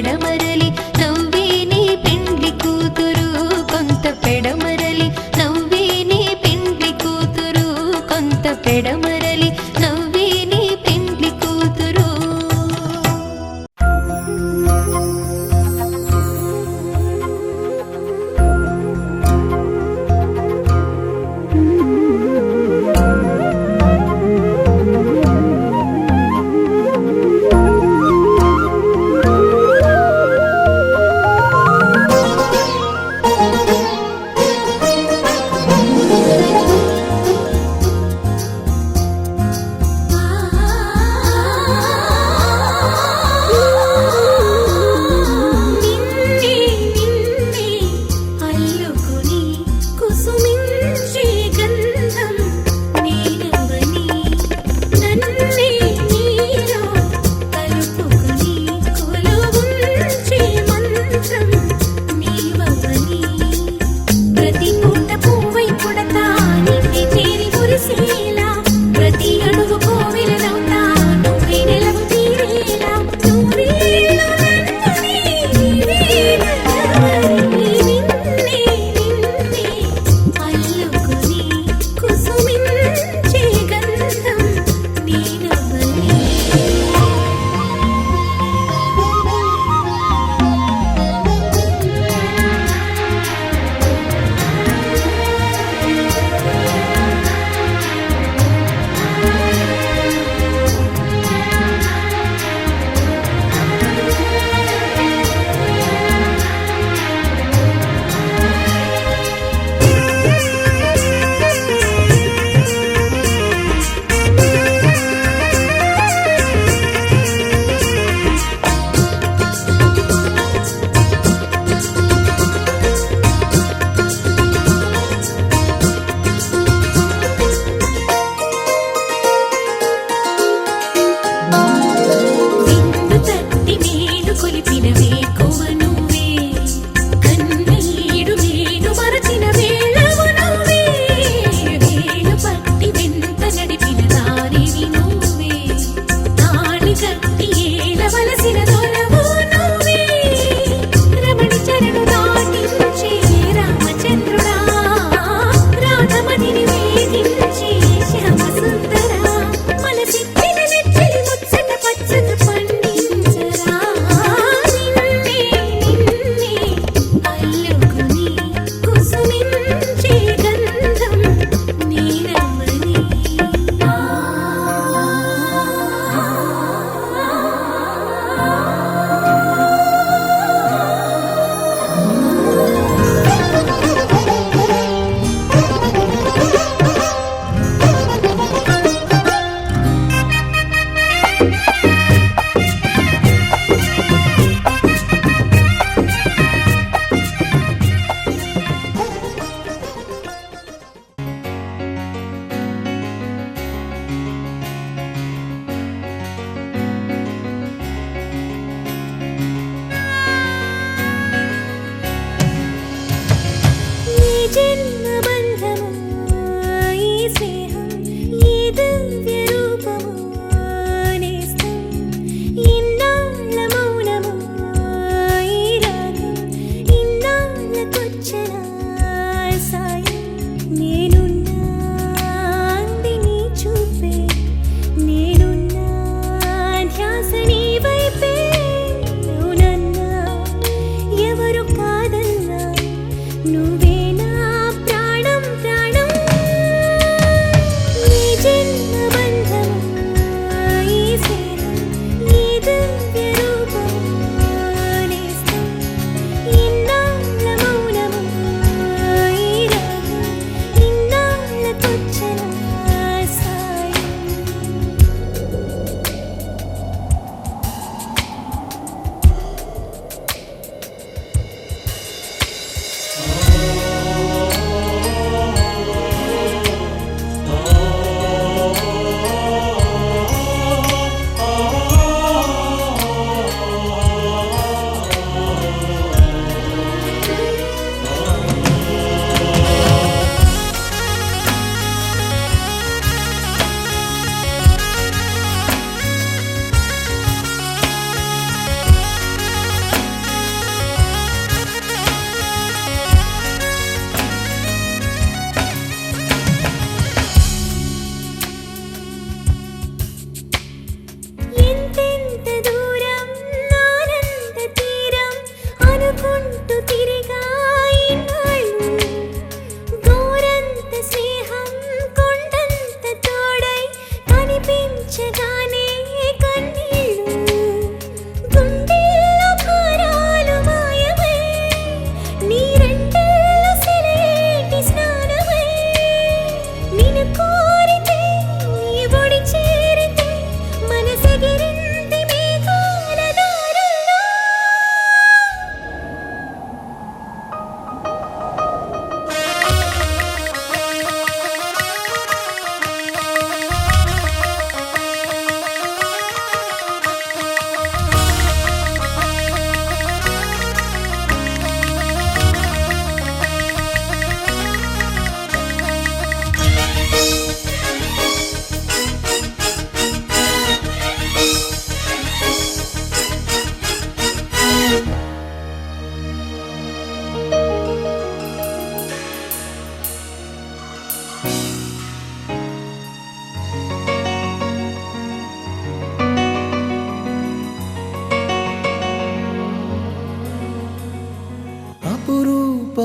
పెడమరలి నవ్వే నీ పెండ్లి కూతురు కొంత పెడమరలి నవ్వే నీ పెండ్లి కూతురు కొంత పెడమరలి నవ్వే నీ పెండ్లి కూతురు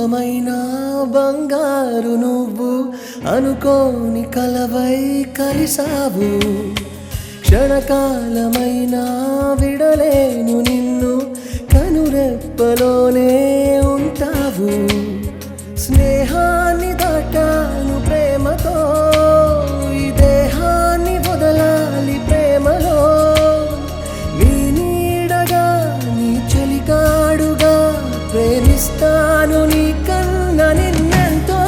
రూపమైన బంగారు నువ్వు అనుకోని కలవై కలిసావు క్షణకాలమైన విడలేను నిన్ను కనురెప్పలోనే ఉంటావు స్నేహాన్ని దాటాను ప్రేమతో ఈ దేహాన్ని వదలాలి ప్రేమలో నీ నీడగా నీ చెలికాడుగా ప్రేమిస్తాను నీ కన్న నిన్నెంతో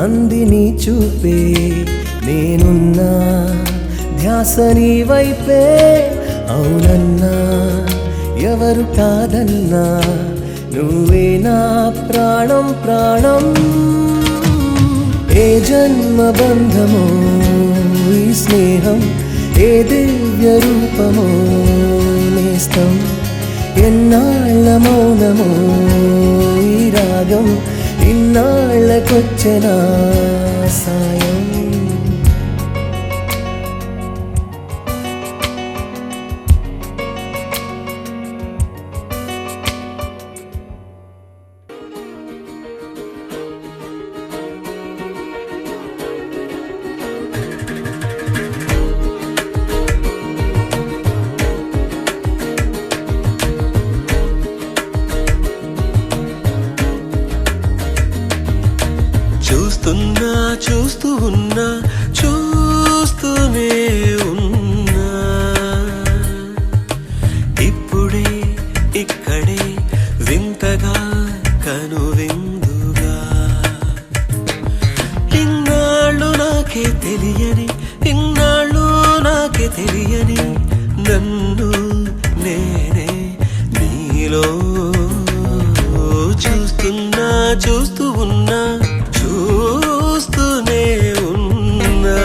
అంది నీ చూపే నేనున్నా ధ్యాస నీ వైపే అవునన్నా ఎవరు కాదన్నా నువ్వే నా ప్రాణం ప్రాణం ఏ జన్మ బంధమో ఈ స్నేహం ఏ దివ్య రూపమో నేస్తం ఎన్నాళ్ళ మౌనమో ఈ రాగం ఇన్నాళ్ళకొచ్చిన సాయం చూస్తున్నా చూస్తూ ఉన్నా చూస్తూనే ఉన్నా ఇప్పుడే ఇక్కడే వింతగా కనువిందుగా ఇన్నాళ్ళు నాకే తెలియని ఇన్నాళ్ళు నాకే తెలియని నన్ను నేనే నీలో చూస్తున్నా చూస్తూ ఉన్నా చూస్తూనే ఉన్నా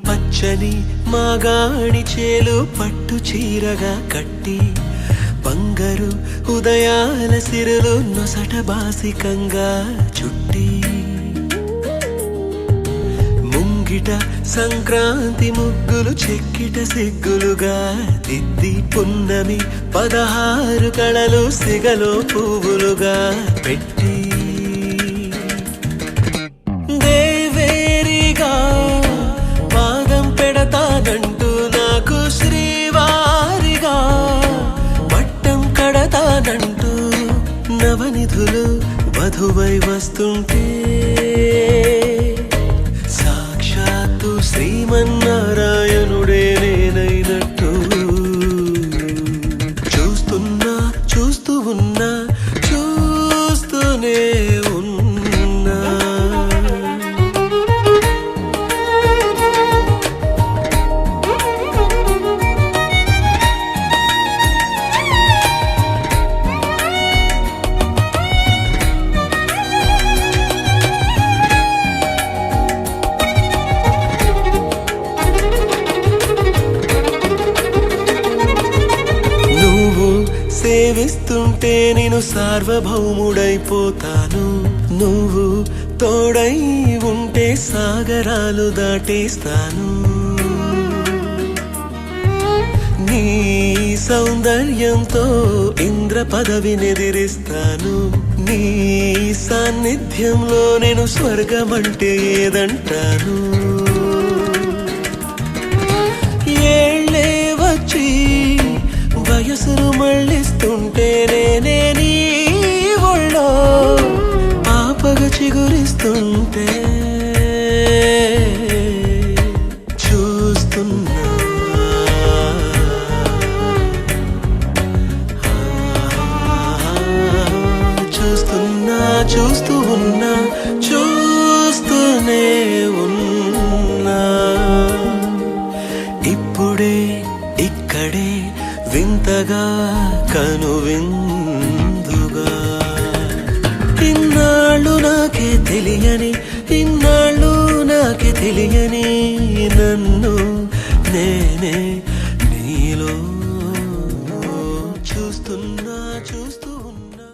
పచ్చని మాగాణి చేలు పట్టు చీరగా కట్టి బంగారు ఉదయాల సిరులు నొసట బాసికంగా చుట్టి ముంగిట సంక్రాంతి ముగ్గులు చెక్కిట సిగ్గులుగా దిద్ది పున్నమి 16 కళలు సిగలో పువ్వులుగా పెట్టి నంటూ నాకు శ్రీవారిగా పట్టం కడతానంటూ నవనిధులు వధువై వస్తుంటే సాక్షాత్తు శ్రీమన్నారాయణుడే నేనైనట్టు చూస్తున్నా చూస్తూ ఉన్నా చూస్తూనే ఉన్నా సేవిస్తుంటే నేను సార్వభౌముడైపోతాను నువ్వు తోడై ఉంటే సాగరాలు దాటేస్తాను నీ సౌందర్యంతో ఇంద్ర పదవినెదిరిస్తాను నీ సాన్నిధ్యంలో నేను స్వర్గమంటే ఏదంటాను ఏళ్ళే వచ్చి వయసును ఉంటే నేనే నీ ఒళ్ళో పాపగా చిగురిస్తుంటే చూస్తున్నా చూస్తున్నా చూస్తూ ఉన్నా చూస్తూనే ఉన్నా ఇప్పుడే ఇక్కడే వింతగా కనువిందుగా ఇన్నాళ్ళు నాకే తెలియని ఇన్నాళ్ళు నాకే తెలియని నన్ను నేనే నీలో చూస్తున్నా చూస్తూ ఉన్నా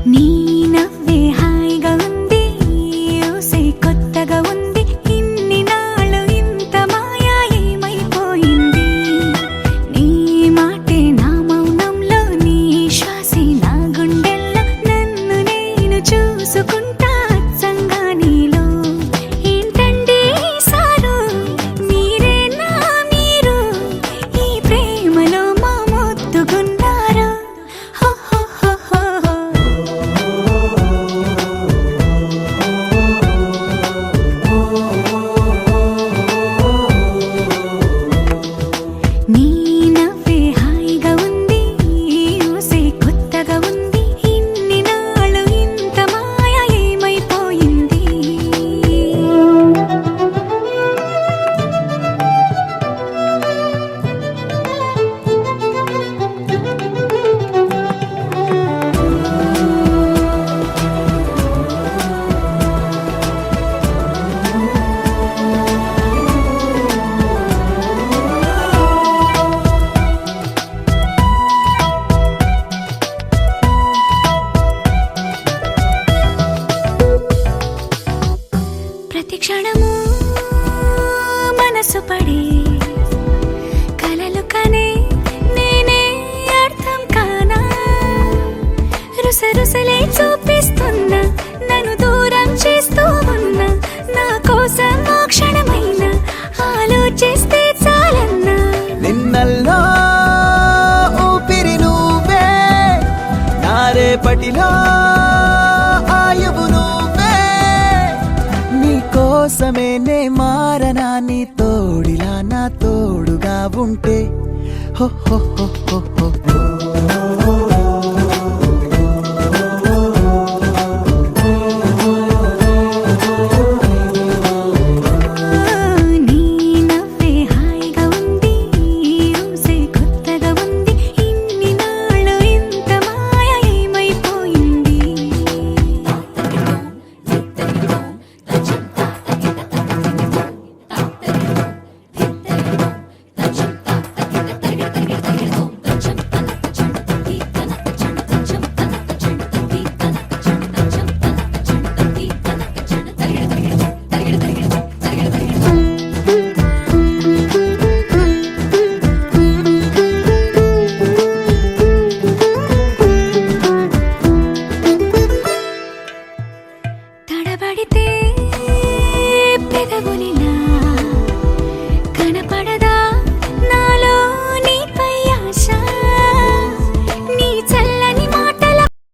నీ నవ్వే హాయిగా ఉంది ఊసే కొత్తగా ఉంది ఇన్ని నాళ్ళు ఇంత మాయా ఏమైపోయింది నీ మాటే నా మౌనంలో నీ శ్వాసే నా గుండెల్లో నన్ను నేను చూసుకుంటా అచ్చంగా నీలో ఏంటండి సారు మీరేనా మీరు ఈ ప్రేమలో మా మొత్తుకున్నారు హో హో హో హో హో. నీ నవ్వే హాయిగా ఉంది ఊసే కొత్తగా ఉంది ఇన్ని నాళ్ళు ఇంత మాయ ఏమైపోయింది ప్రతి క్షణము మనసు పడే కలలు కనే నేనే అర్థం కానా రుసరుసలే చూపిస్తున్నా నన్ను దూరం చేస్తూ ఉన్నా నా కోసం ఓ క్షణమైన ఆలోచిస్తే చాలన్నా నిన్నల్లో ఊపిరి నువ్వే నా రేపటిలో ఆయువు నువ్వే నీ కోసమే నే మారనా నీ తోడిలా నా తోడుగా ఉంటే హో హో హో హో హో. నీ నవ్వే హాయిగా ఉంది ఊసే కొత్తగా ఉంది ఇన్ని నాళ్ళు ఇంత మాయ ఏమైపోయింది తడబడితే పెదవులిలా